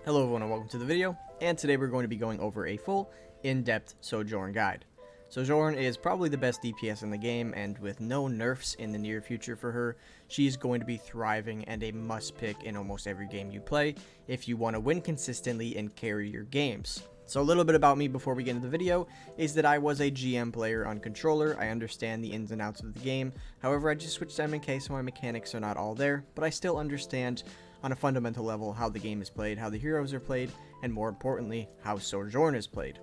Hello everyone and welcome to the video, and today we're going to be going over a full, in-depth Sojourn guide. Sojourn is probably the best DPS in the game, and with no nerfs in the near future for her, she's going to be thriving and a must pick in almost every game you play if you want to win consistently and carry your games. So a little bit about me before we get into the video is that I was a GM player on controller. I understand the ins and outs of the game, however I just switched to MK so my mechanics are not all there, but I still understand on a fundamental level how the game is played, how the heroes are played, and more importantly, how Sojourn is played.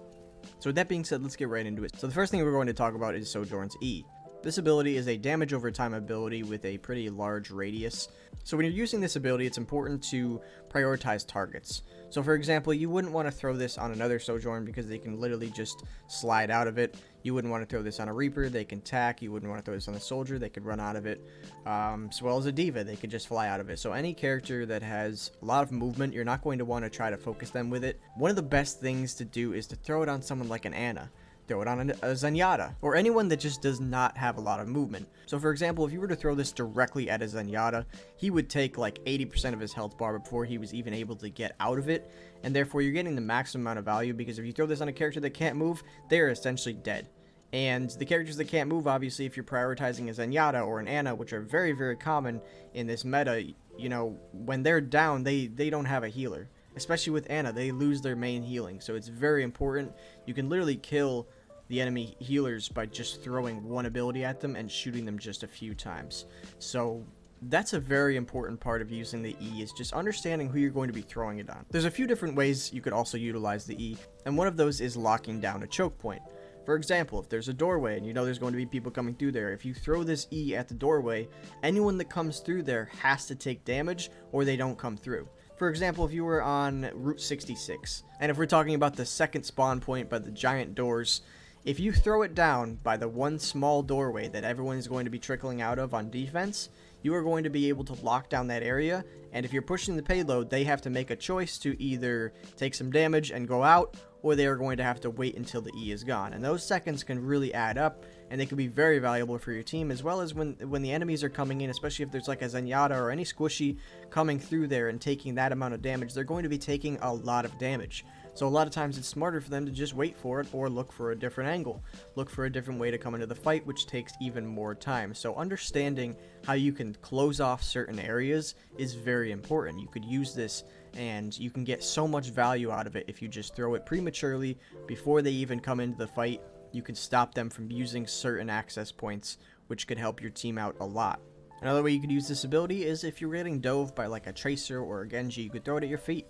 So with that being said, let's get right into it. So the first thing we're going to talk about is Sojourn's E. This ability is a damage over time ability with a pretty large radius. So when you're using this ability, it's important to prioritize targets. So for example, you wouldn't want to throw this on another Sojourn because they can literally just slide out of it. You wouldn't want to throw this on a Reaper, they can tack. You wouldn't want to throw this on a Soldier, they could run out of it. As well as a Diva, they could just fly out of it. So any character that has a lot of movement, you're not going to want to try to focus them with it. One of the best things to do is to throw it on someone like an Ana. Throw it on a Zenyatta, or anyone that just does not have a lot of movement. So for example, if you were to throw this directly at a Zenyatta, he would take like 80% of his health bar before he was even able to get out of it, and therefore you're getting the maximum amount of value, because if you throw this on a character that can't move, they are essentially dead. And the characters that can't move, obviously, if you're prioritizing a Zenyatta or an Ana, which are very, very common in this meta, you know, when they're down, they don't have a healer. Especially with Ana, they lose their main healing, so it's very important. You can literally kill the enemy healers by just throwing one ability at them and shooting them just a few times. So that's a very important part of using the E, is just understanding who you're going to be throwing it on. There's a few different ways you could also utilize the E, and one of those is locking down a choke point. For example, if there's a doorway and you know there's going to be people coming through there, if you throw this E at the doorway, anyone that comes through there has to take damage or they don't come through. For example, if you were on Route 66, and if we're talking about the second spawn point by the giant doors, if you throw it down by the one small doorway that everyone is going to be trickling out of on defense, you are going to be able to lock down that area, and if you're pushing the payload, they have to make a choice to either take some damage and go out, or they are going to have to wait until the E is gone. And those seconds can really add up, and they can be very valuable for your team, as well as when the enemies are coming in, especially if there's like a Zenyatta or any squishy coming through there and taking that amount of damage, they're going to be taking a lot of damage. So a lot of times it's smarter for them to just wait for it or look for a different angle. Look for a different way to come into the fight, which takes even more time. So understanding how you can close off certain areas is very important. You could use this and you can get so much value out of it if you just throw it prematurely before they even come into the fight. You can stop them from using certain access points, which could help your team out a lot. Another way you could use this ability is if you're getting dove by like a Tracer or a Genji, you could throw it at your feet.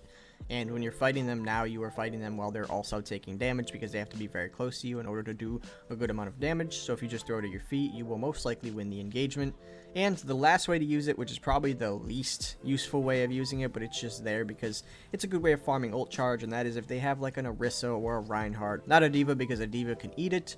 And when you're fighting them now, you are fighting them while they're also taking damage, because they have to be very close to you in order to do a good amount of damage. So if you just throw it at your feet, you will most likely win the engagement. And the last way to use it, which is probably the least useful way of using it, but it's just there because it's a good way of farming ult charge, and that is if they have like an Orisa or a Reinhardt. Not a Diva, because a Diva can eat it.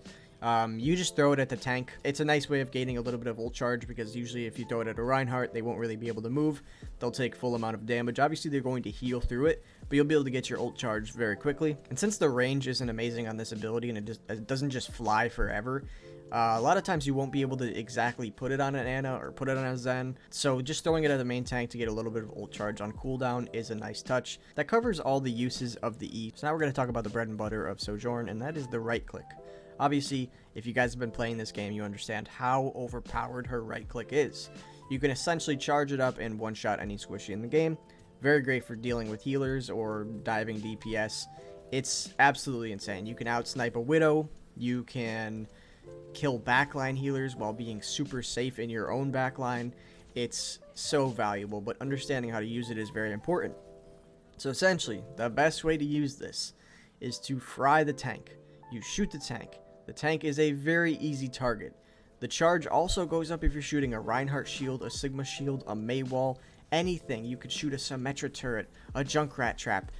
You just throw it at the tank. It's a nice way of gaining a little bit of ult charge, because usually if you throw it at a Reinhardt, they won't really be able to move. They'll take full amount of damage. Obviously, they're going to heal through it, but you'll be able to get your ult charge very quickly. And since the range isn't amazing on this ability and it doesn't just fly forever, a lot of times you won't be able to exactly put it on an Ana or put it on a Zen. So just throwing it at the main tank to get a little bit of ult charge on cooldown is a nice touch. That covers all the uses of the E. So now we're going to talk about the bread and butter of Sojourn, and that is the right click. Obviously, if you guys have been playing this game, you understand how overpowered her right click is. You can essentially charge it up and one-shot any squishy in the game. Very great for dealing with healers or diving DPS. It's absolutely insane. You can out-snipe a Widow. You can kill backline healers while being super safe in your own backline. It's so valuable, but understanding how to use it is very important. So essentially, the best way to use this is to fry the tank. You shoot the tank. The tank is a very easy target. The charge also goes up if you're shooting a Reinhardt shield, a Sigma shield, a Mei wall, anything. You could shoot a Symmetra turret, a Junkrat trap.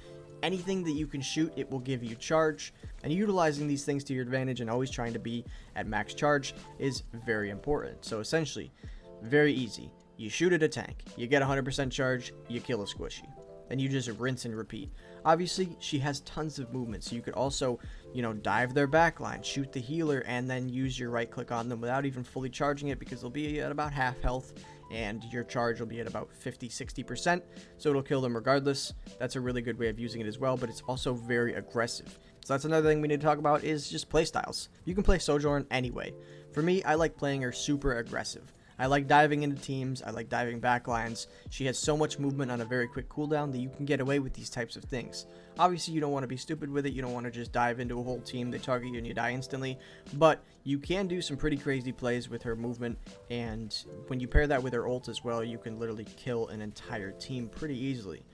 Anything that you can shoot, it will give you charge. And utilizing these things to your advantage and always trying to be at max charge is very important. So essentially, very easy. You shoot at a tank, you get 100% charge, you kill a squishy. And you just rinse and repeat. Obviously, she has tons of movement, so you could also, you know, dive their backline, shoot the healer, and then use your right click on them without even fully charging it, because they'll be at about half health, and your charge will be at about 50-60%, so it'll kill them regardless. That's a really good way of using it as well, but it's also very aggressive. So that's another thing we need to talk about is just playstyles. You can play Sojourn anyway. For me, I like playing her super aggressive. I like diving into teams, I like diving backlines. She has so much movement on a very quick cooldown that you can get away with these types of things. Obviously, you don't want to be stupid with it, you don't want to just dive into a whole team, they target you and you die instantly, but you can do some pretty crazy plays with her movement, and when you pair that with her ult as well, you can literally kill an entire team pretty easily.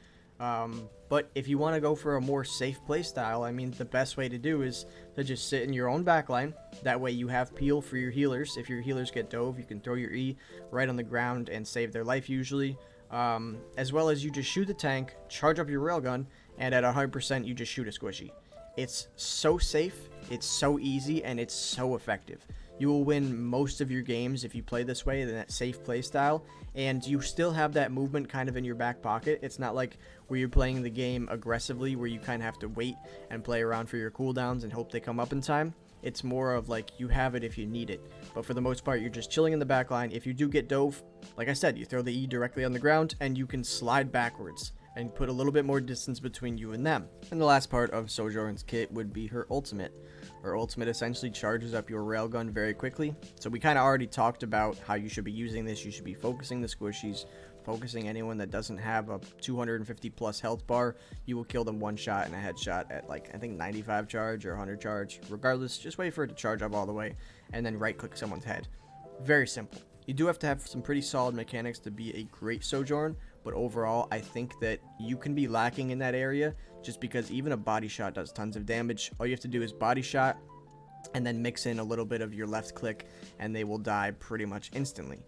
But if you want to go for a more safe playstyle, I mean, the best way to do is to just sit in your own backline. That way you have peel for your healers. If your healers get dove, you can throw your E right on the ground and save their life usually. As well as you just shoot the tank, charge up your railgun, and at 100% you just shoot a squishy. It's so safe, it's so easy, and it's so effective. You will win most of your games if you play this way, in that safe play style, and you still have that movement kind of in your back pocket. It's not like where you're playing the game aggressively, where you kind of have to wait and play around for your cooldowns and hope they come up in time. It's more of like you have it if you need it. But for the most part, you're just chilling in the back line. If you do get dove, like I said, you throw the E directly on the ground, and you can slide backwards and put a little bit more distance between you and them. And the last part of Sojourn's kit would be her ultimate. Her ultimate essentially charges up your railgun very quickly. So we kind of already talked about how you should be using this. You should be focusing the squishies, focusing anyone that doesn't have a 250 plus health bar. You will kill them one shot and a headshot at like, I think 95 charge or 100 charge. Regardless, just wait for it to charge up all the way and then right click someone's head. Very simple. You do have to have some pretty solid mechanics to be a great Sojourn, but overall I think that you can be lacking in that area just because even a body shot does tons of damage. All you have to do is body shot and then mix in a little bit of your left click and they will die pretty much instantly.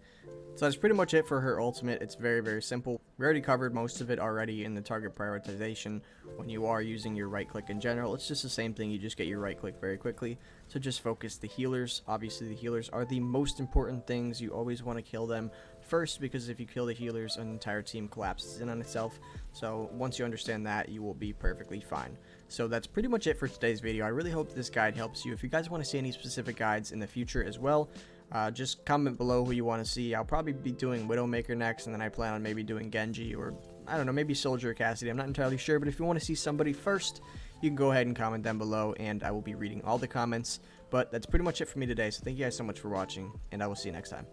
So that's pretty much it for her ultimate. It's very, very simple. We already covered most of it already in the target prioritization when you are using your right click in general. It's just the same thing. You just get your right click very quickly. So just focus the healers. Obviously, the healers are the most important things. You always want to kill them first because if you kill the healers, an entire team collapses in on itself. So once you understand that, you will be perfectly fine. So that's pretty much it for today's video. I really hope this guide helps you. If you guys want to see any specific guides in the future as well, just comment below who you want to see. I'll probably be doing Widowmaker next, and then I plan on maybe doing Genji or, I don't know, maybe Soldier or Cassidy. I'm not entirely sure, but if you want to see somebody first, you can go ahead and comment down below, and I will be reading all the comments. But that's pretty much it for me today, so thank you guys so much for watching, and I will see you next time.